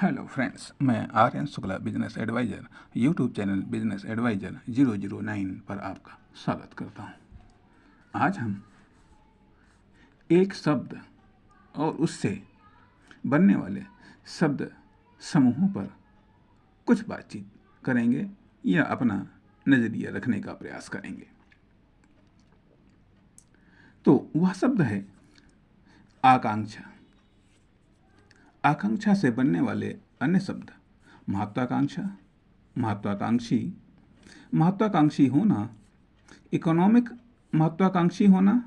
Hello friends, मैं Aryan Shukla business advisor YouTube channel business advisor 009 पर आपका स्वागत करता हूं। आज हम एक शब्द और उससे बनने वाले शब्द समूहों पर कुछ बातचीत करेंगे या अपना नज़रिया रखने का प्रयास करेंगे। तो वह शब्द है आकांक्षा। आकांक्षा से बनने वाले अन्य शब्द महत्वाकांक्षा, महत्वाकांक्षी, महत्वाकांक्षी होना, इकोनॉमिक महत्वाकांक्षी होना,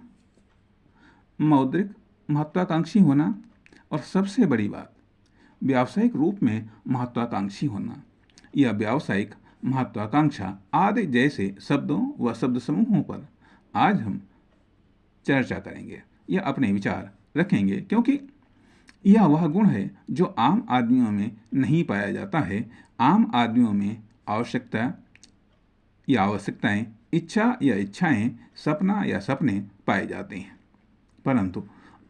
मौद्रिक महत्वाकांक्षी होना और सबसे बड़ी बात व्यावसायिक रूप में महत्वाकांक्षी होना या व्यावसायिक महत्वाकांक्षा आदि जैसे शब्दों व शब्द समूहों पर आज हम चर्चा करेंगे या अपने विचार रखेंगे, क्योंकि यह वह गुण है जो आम आदमियों में नहीं पाया जाता है। आम आदमियों में आवश्यकता या आवश्यकताएं, इच्छा या इच्छाएं, सपना या सपने पाए जाते हैं, परंतु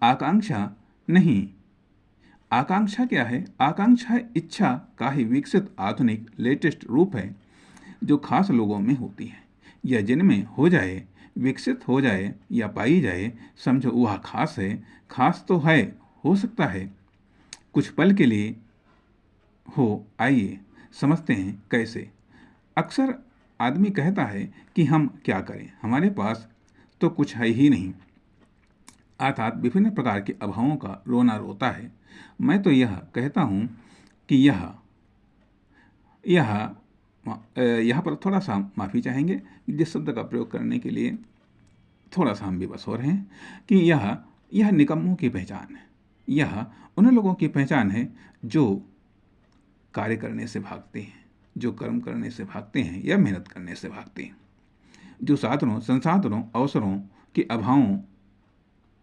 आकांक्षा नहीं। आकांक्षा क्या है? आकांक्षा इच्छा का ही विकसित आधुनिक लेटेस्ट रूप है जो खास लोगों में होती है या जिनमें हो जाए, विकसित हो जाए या पाई जाए। समझो वह खास है। खास तो है, हो सकता है कुछ पल के लिए हो। आइए समझते हैं कैसे। अक्सर आदमी कहता है कि हम क्या करें, हमारे पास तो कुछ है ही नहीं, अर्थात विभिन्न प्रकार के अभावों का रोना रोता है। मैं तो यह कहता हूँ कि यहाँ पर थोड़ा सा माफ़ी चाहेंगे, जिस शब्द का प्रयोग करने के लिए थोड़ा सा हम विवश हो रहे हैं कि यह निकम्मों की पहचान है। यह उन लोगों की पहचान है जो कार्य करने से भागते हैं, जो कर्म करने से भागते हैं या मेहनत करने से भागते हैं, जो साधनों, संसाधनों, अवसरों के अभावों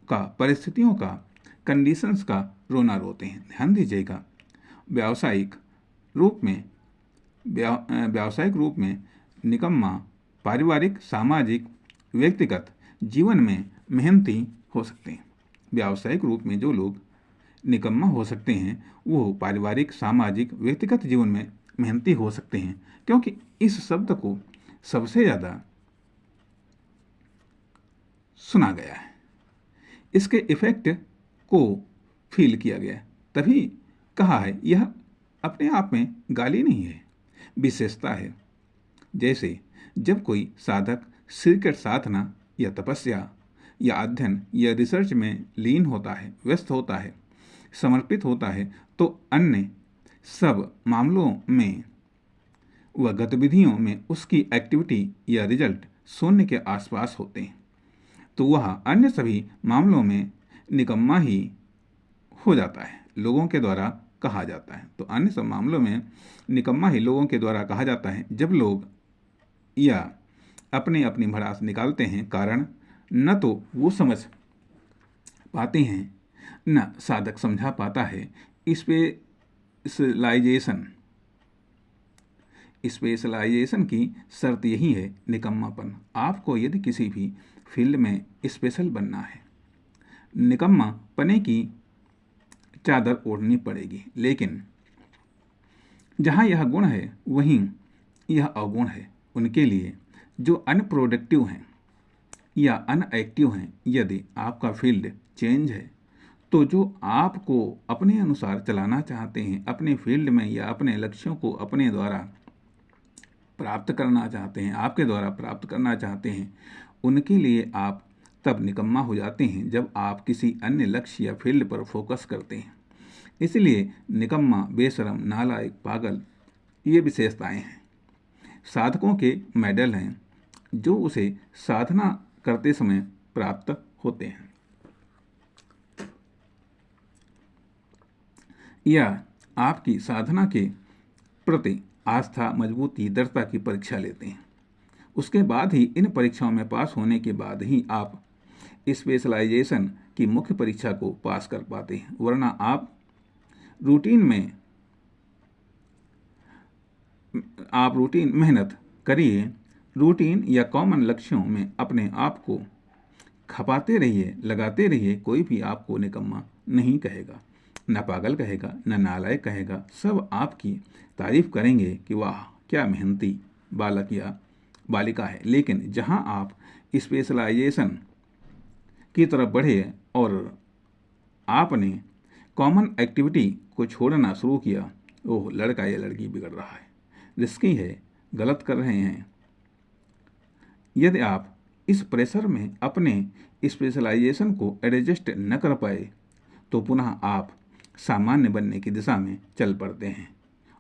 का, परिस्थितियों का, कंडीशंस का रोना रोते हैं। ध्यान दीजिएगा, व्यावसायिक रूप में निकम्मा पारिवारिक, सामाजिक, व्यक्तिगत जीवन में मेहनती हो सकते हैं। व्यावसायिक रूप में जो लोग निकम्मा हो सकते हैं वो पारिवारिक, सामाजिक, व्यक्तिगत जीवन में मेहनती हो सकते हैं, क्योंकि इस शब्द को सबसे ज़्यादा सुना गया है, इसके इफेक्ट को फील किया गया, तभी कहा है। यह अपने आप में गाली नहीं है, विशेषता है। जैसे जब कोई साधक सिरकट साधना या तपस्या या अध्ययन या रिसर्च में लीन होता है, व्यस्त होता है, समर्पित होता है, तो अन्य सब मामलों में व गतिविधियों में उसकी एक्टिविटी या रिजल्ट शून्य के आसपास होते हैं, तो वह अन्य सभी मामलों में निकम्मा ही हो जाता है, लोगों के द्वारा कहा जाता है। तो अन्य सब मामलों में निकम्मा ही लोगों के द्वारा कहा जाता है जब लोग या अपनी भड़ास निकालते हैं। कारण न तो वो समझ पाते हैं, न साधक समझा पाता है। स्पेशलाइजेशन की शर्त यही है निकम्मापन। आपको यदि किसी भी फील्ड में स्पेशल बनना है, निकम्मा पने की चादर ओढ़नी पड़ेगी। लेकिन जहाँ यह गुण है वहीं यह अवगुण है उनके लिए जो अनप्रोडक्टिव हैं या अनएक्टिव हैं। यदि आपका फील्ड चेंज है तो जो आपको अपने अनुसार चलाना चाहते हैं, अपने फील्ड में या अपने लक्ष्यों को अपने द्वारा प्राप्त करना चाहते हैं, आपके द्वारा प्राप्त करना चाहते हैं, उनके लिए आप तब निकम्मा हो जाते हैं जब आप किसी अन्य लक्ष्य या फील्ड पर फोकस करते हैं। इसलिए निकम्मा, बेशरम, नालायक, पागल ये विशेषताएं हैं। साधकों के मेडल हैं जो उसे साधना करते समय प्राप्त होते हैं या आपकी साधना के प्रति आस्था, मजबूती, दृढ़ता की परीक्षा लेते हैं। उसके बाद ही, इन परीक्षाओं में पास होने के बाद ही आप स्पेशलाइजेशन की मुख्य परीक्षा को पास कर पाते हैं, वरना आप रूटीन मेहनत करिए, रूटीन या कॉमन लक्ष्यों में अपने आप को खपाते रहिए, लगाते रहिए, कोई भी आपको निकम्मा नहीं कहेगा। न पागल कहेगा, न नालायक कहेगा, सब आपकी तारीफ करेंगे कि वाह क्या मेहनती बालक या बालिका है। लेकिन जहां आप स्पेशलाइजेशन की तरफ बढ़े और आपने कॉमन एक्टिविटी को छोड़ना शुरू किया, ओह लड़का या लड़की बिगड़ रहा है, रिस्की है, गलत कर रहे हैं। यदि आप इस प्रेशर में अपने स्पेशलाइजेशन को एडजस्ट न कर पाए तो पुनः आप सामान्य बनने की दिशा में चल पड़ते हैं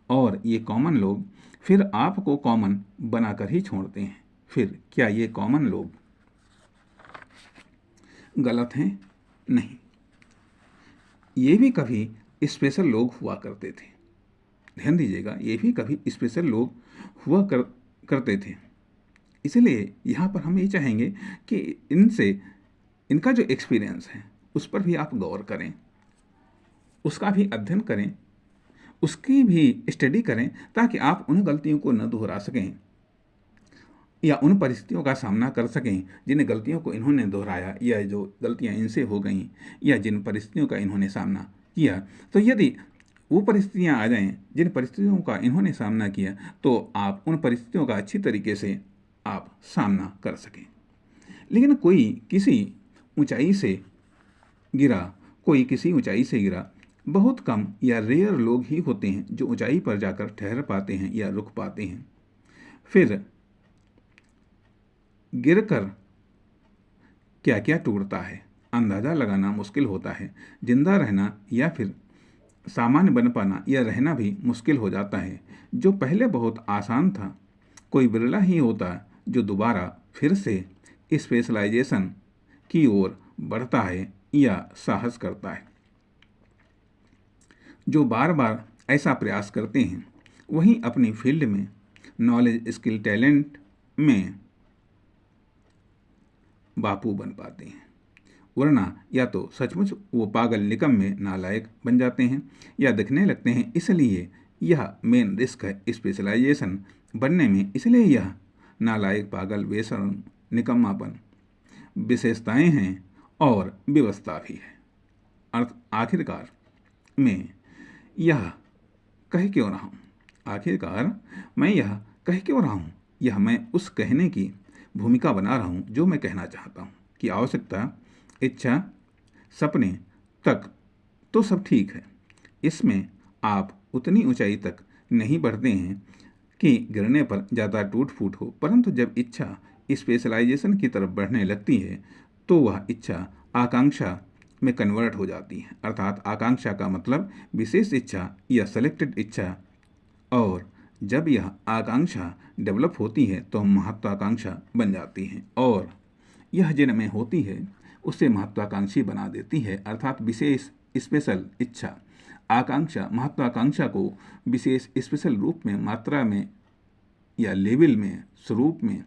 और ये कॉमन लोग फिर आपको कॉमन बनाकर ही छोड़ते हैं। फिर क्या ये कॉमन लोग गलत हैं? नहीं, ये भी कभी स्पेशल लोग हुआ करते थे। ध्यान दीजिएगा, ये भी कभी स्पेशल लोग करते थे। इसलिए यहाँ पर हम ये चाहेंगे कि इनका जो एक्सपीरियंस है उस पर भी आप गौर करें, उसका भी अध्ययन करें, उसकी भी स्टडी करें, ताकि आप उन गलतियों को न दोहरा सकें या उन परिस्थितियों का सामना कर सकें जिन गलतियों को इन्होंने दोहराया या जो गलतियां इनसे हो गईं या जिन परिस्थितियों का इन्होंने सामना किया। तो यदि वो परिस्थितियां आ जाएं जिन परिस्थितियों का इन्होंने सामना किया, तो आप उन परिस्थितियों का अच्छी तरीके से आप सामना कर सकें। लेकिन कोई किसी ऊंचाई से गिरा, बहुत कम या रेयर लोग ही होते हैं जो ऊंचाई पर जाकर ठहर पाते हैं या रुक पाते हैं। फिर गिरकर क्या क्या टूटता है अंदाज़ा लगाना मुश्किल होता है। जिंदा रहना या फिर सामान्य बन पाना या रहना भी मुश्किल हो जाता है। जो पहले बहुत आसान था, कोई बिरला ही होता जो दोबारा फिर से स्पेशलाइजेशन की ओर बढ़ता है या साहस करता है। जो बार बार ऐसा प्रयास करते हैं वहीं अपनी फील्ड में नॉलेज, स्किल, टैलेंट में बापू बन पाते हैं। वरना या तो सचमुच वो पागल, निकम्मे, नालायक बन जाते हैं या दिखने लगते हैं। इसलिए यह मेन रिस्क है स्पेशलाइजेशन बनने में। इसलिए यह नालायक, पागल, बेशर्म, निकम्मापन विशेषताएं हैं और व्यवस्था भी है। अर्थ आखिरकार मैं यह कह क्यों रहा हूँ यह मैं उस कहने की भूमिका बना रहा हूँ जो मैं कहना चाहता हूँ कि आवश्यकता, इच्छा, सपने तक तो सब ठीक है। इसमें आप उतनी ऊंचाई तक नहीं बढ़ते हैं कि गिरने पर ज़्यादा टूट फूट हो, परंतु जब इच्छा स्पेशलाइजेशन की तरफ बढ़ने लगती है तो वह इच्छा आकांक्षा में कन्वर्ट हो जाती है। अर्थात आकांक्षा का मतलब विशेष इच्छा या सेलेक्टेड इच्छा, और जब यह आकांक्षा डेवलप होती है तो महत्वाकांक्षा बन जाती है, और यह जिनमें होती है उसे महत्वाकांक्षी बना देती है। अर्थात विशेष स्पेशल इच्छा, आकांक्षा, महत्वाकांक्षा को विशेष स्पेशल रूप में, मात्रा में या लेवल में, स्वरूप में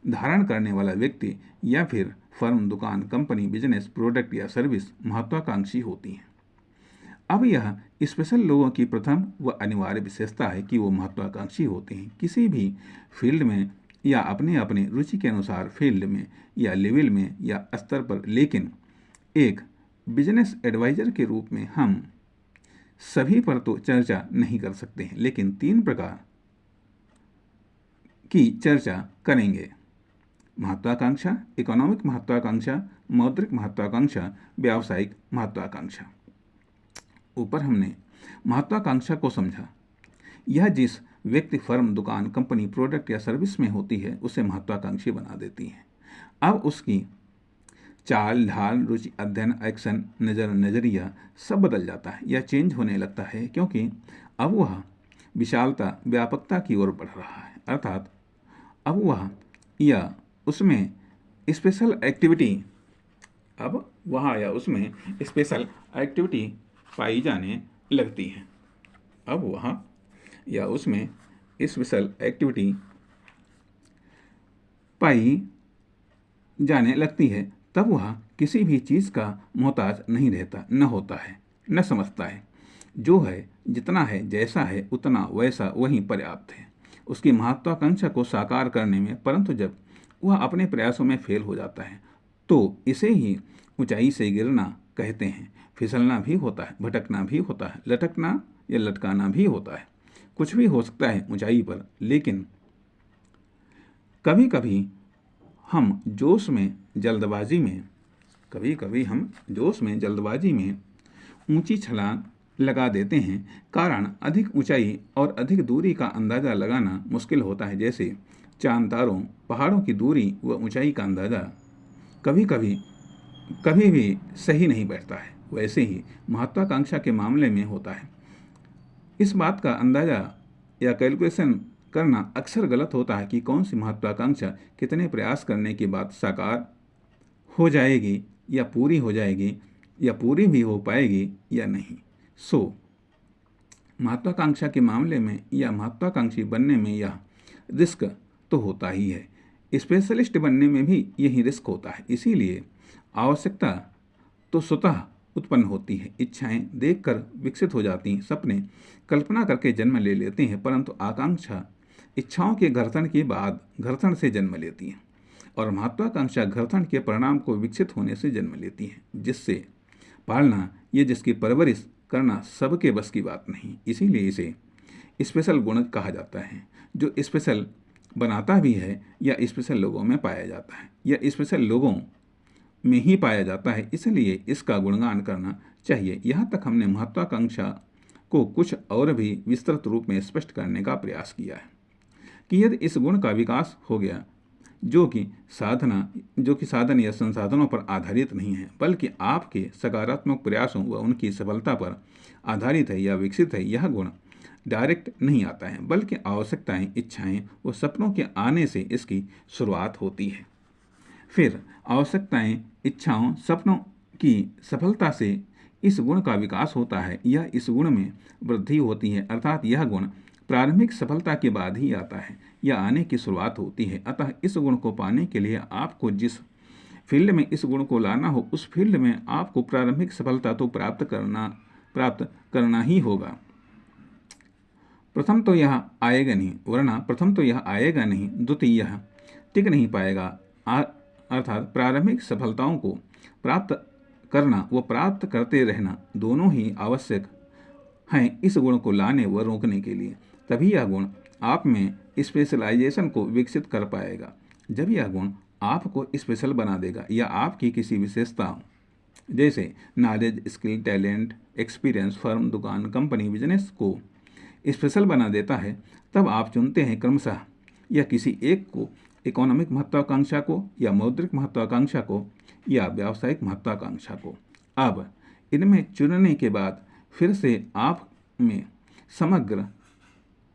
धारण करने वाला व्यक्ति या फिर फर्म, दुकान, कंपनी, बिजनेस, प्रोडक्ट या सर्विस महत्वाकांक्षी होती है। अब यह स्पेशल लोगों की प्रथम व अनिवार्य विशेषता है कि वो महत्वाकांक्षी होते हैं किसी भी फील्ड में या अपने अपने रुचि के अनुसार फील्ड में या लेवल में या स्तर पर। लेकिन एक बिजनेस एडवाइजर के रूप में हम सभी पर तो चर्चा नहीं कर सकते हैं, लेकिन 3 प्रकार की चर्चा करेंगे: महत्वाकांक्षा, इकोनॉमिक महत्वाकांक्षा, मौद्रिक महत्वाकांक्षा, व्यावसायिक महत्वाकांक्षा। ऊपर हमने महत्वाकांक्षा को समझा। यह जिस व्यक्ति, फर्म, दुकान, कंपनी, प्रोडक्ट या सर्विस में होती है उसे महत्वाकांक्षी बना देती है। अब उसकी चाल ढाल, रुचि, अध्ययन, एक्शन, नज़रिया सब बदल जाता है या चेंज होने लगता है, क्योंकि अब वह विशालता, व्यापकता की ओर बढ़ रहा है। अर्थात अब वह या उसमें स्पेशल एक्टिविटी पाई जाने लगती है। अब वह या उसमें स्पेशल एक्टिविटी पाई जाने लगती है, तब वह किसी भी चीज़ का मोहताज नहीं रहता, न होता है, न समझता है। जो है, जितना है, जैसा है, उतना वैसा वही पर्याप्त है उसकी महत्वाकांक्षा को साकार करने में। परंतु जब वह अपने प्रयासों में फेल हो जाता है तो इसे ही ऊंचाई से गिरना कहते हैं। फिसलना भी होता है, भटकना भी होता है, लटकना या लटकाना भी होता है। कुछ भी हो सकता है ऊंचाई पर, लेकिन कभी कभी हम जोश में जल्दबाजी में ऊंची छलांग लगा देते हैं। कारण अधिक ऊंचाई और अधिक दूरी का अंदाज़ा लगाना मुश्किल होता है। जैसे चांद तारों, पहाड़ों की दूरी व ऊंचाई का अंदाज़ा कभी भी सही नहीं बैठता है, वैसे ही महत्वाकांक्षा के मामले में होता है। इस बात का अंदाज़ा या कैलकुलेशन करना अक्सर गलत होता है कि कौन सी महत्वाकांक्षा कितने प्रयास करने के बाद साकार हो जाएगी या पूरी हो जाएगी या पूरी भी हो पाएगी या नहीं। महत्वाकांक्षा के मामले में या महत्वाकांक्षी बनने में यह रिस्क तो होता ही है। स्पेशलिस्ट बनने में भी यही रिस्क होता है। इसीलिए आवश्यकता तो स्वतः उत्पन्न होती है, इच्छाएं देखकर विकसित हो जाती हैं, सपने कल्पना करके जन्म ले लेते हैं, परंतु आकांक्षा इच्छाओं के घर्षण के बाद घर्षण से जन्म लेती है और महत्वाकांक्षा घर्षण के परिणाम को विकसित होने से जन्म लेती है, जिससे पालना या जिसकी परवरिश करना सबके बस की बात नहीं। इसीलिए इसे स्पेशल गुण कहा जाता है, जो स्पेशल बनाता भी है या स्पेशल लोगों में पाया जाता है या स्पेशल लोगों में ही पाया जाता है। इसलिए इसका गुणगान करना चाहिए। यहाँ तक हमने महत्वाकांक्षा को कुछ और भी विस्तृत रूप में स्पष्ट करने का प्रयास किया है कि यदि इस गुण का विकास हो गया जो कि साधन या संसाधनों पर आधारित नहीं है, बल्कि आपके सकारात्मक प्रयासों व उनकी सफलता पर आधारित है या विकसित है, यह गुण डायरेक्ट नहीं आता है, बल्कि आवश्यकताएं, इच्छाएं व सपनों के आने से इसकी शुरुआत होती है। फिर आवश्यकताएं, इच्छाओं, सपनों की सफलता से इस गुण का विकास होता है या इस गुण में वृद्धि होती है, अर्थात यह गुण प्रारंभिक सफलता के बाद ही आता है या आने की शुरुआत होती है। अतः इस गुण को पाने के लिए आपको जिस फील्ड में इस गुण को लाना हो, उस फील्ड में आपको प्रारंभिक सफलता तो प्राप्त करना ही होगा। प्रथम तो यह आएगा नहीं, द्वितीय यह टिक नहीं पाएगा। अर्थात प्रारंभिक सफलताओं को प्राप्त करना व प्राप्त करते रहना दोनों ही आवश्यक हैं इस गुण को लाने व रोकने के लिए। तभी यह गुण आप में स्पेशलाइजेशन को विकसित कर पाएगा। जब यह गुण आपको स्पेशल बना देगा या आपकी किसी विशेषता जैसे knowledge, skill, talent, experience, firm, दुकान, कंपनी, बिजनेस को स्पेशल बना देता है, तब आप चुनते हैं क्रमशः या किसी एक को, इकोनॉमिक महत्वाकांक्षा को या मौद्रिक महत्वाकांक्षा को या व्यावसायिक महत्वाकांक्षा को। अब इनमें चुनने के बाद फिर से आप में समग्र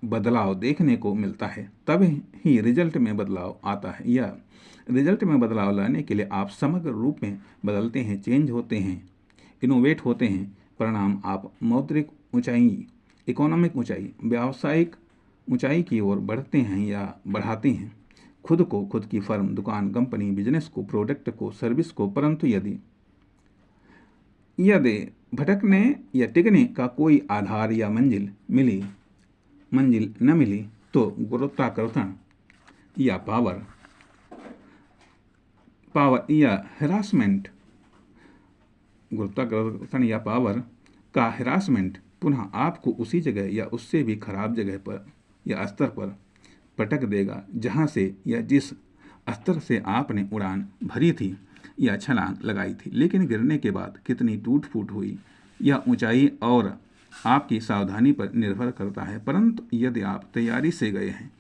बदलाव देखने को मिलता है, तब ही रिजल्ट में बदलाव आता है। या रिजल्ट में बदलाव लाने के लिए आप समग्र रूप में बदलते हैं, चेंज होते हैं, इनोवेट होते हैं। परिणाम आप मौद्रिक ऊंचाई, इकोनॉमिक ऊंचाई, व्यावसायिक ऊंचाई की ओर बढ़ते हैं या बढ़ाते हैं खुद को, खुद की फर्म, दुकान, कंपनी, बिजनेस को, प्रोडक्ट को, सर्विस को। परंतु यदि भटकने या टिकने का कोई आधार या मंजिल न मिली तो गुरुत्वाकर्षण या पावर का हिरासमेंट पुनः आपको उसी जगह या उससे भी खराब जगह पर या स्तर पर पटक देगा जहां से या जिस स्तर से आपने उड़ान भरी थी या छलांग लगाई थी। लेकिन गिरने के बाद कितनी टूट फूट हुई यह ऊंचाई और आपकी सावधानी पर निर्भर करता है। परंतु यदि आप तैयारी से गए हैं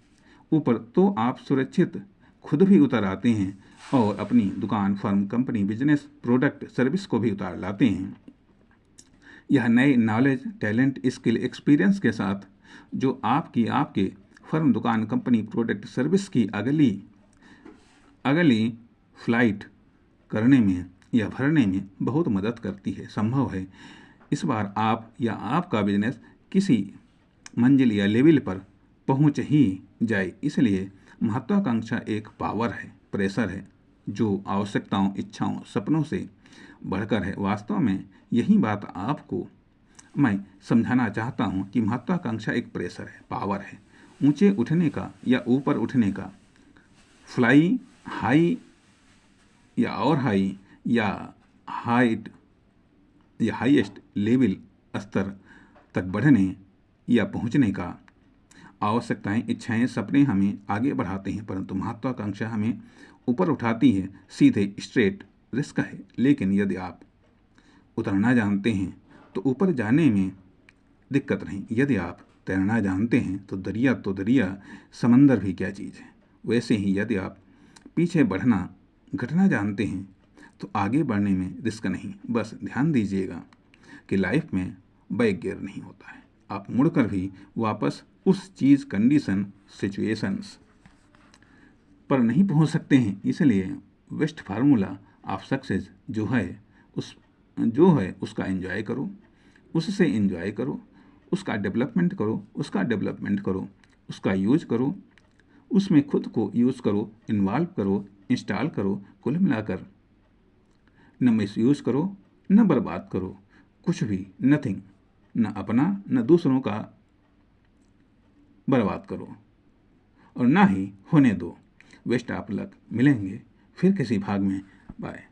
ऊपर तो आप सुरक्षित खुद भी उतर आते हैं और अपनी दुकान, firm, company, business, product, service को भी उतार लाते हैं। यह नए नॉलेज, टैलेंट, स्किल, एक्सपीरियंस के साथ जो आपके फर्म, दुकान, कंपनी, प्रोडक्ट, सर्विस की अगली फ्लाइट करने में या भरने में बहुत मदद करती है। संभव है इस बार आप या आपका बिजनेस किसी मंजिल या लेवल पर पहुंच ही जाए। इसलिए महत्वाकांक्षा एक पावर है, प्रेशर है, जो आवश्यकताओं, इच्छाओं, सपनों से बढ़कर है। वास्तव में यही बात आपको मैं समझाना चाहता हूँ कि महत्वाकांक्षा एक प्रेशर है, पावर है, ऊंचे उठने का या ऊपर उठने का, फ्लाई हाई या हाइट या हाईएस्ट लेवल स्तर तक बढ़ने या पहुंचने का आवश्यकताएं, इच्छाएं, सपने हमें आगे बढ़ाते हैं, परंतु महत्वाकांक्षा हमें ऊपर उठाती है। सीधे स्ट्रेट रिस्क है, लेकिन यदि आप उतरना जानते हैं तो ऊपर जाने में दिक्कत नहीं। यदि आप तैरना जानते हैं तो दरिया, समंदर भी क्या चीज़ है। वैसे ही यदि आप पीछे बढ़ना घटना जानते हैं तो आगे बढ़ने में रिस्क नहीं। बस ध्यान दीजिएगा कि लाइफ में बैक गियर नहीं होता है। आप मुड़कर भी वापस उस चीज़, कंडीशन, सिचुएशंस पर नहीं पहुंच सकते हैं। इसलिए बेस्ट फार्मूला ऑफ सक्सेस जो है उसका एंजॉय करो, उससे एंजॉय करो, उसका डेवलपमेंट करो, उसका यूज करो, उसमें खुद को यूज़ करो, इन्वॉल्व करो, इंस्टॉल करो। कुल मिलाकर न मिसयूज़ करो, न बर्बाद करो, कुछ भी, नथिंग, न अपना न दूसरों का बर्बाद करो और ना ही होने दो। Best of luck. मिलेंगे फिर किसी भाग में। बाय।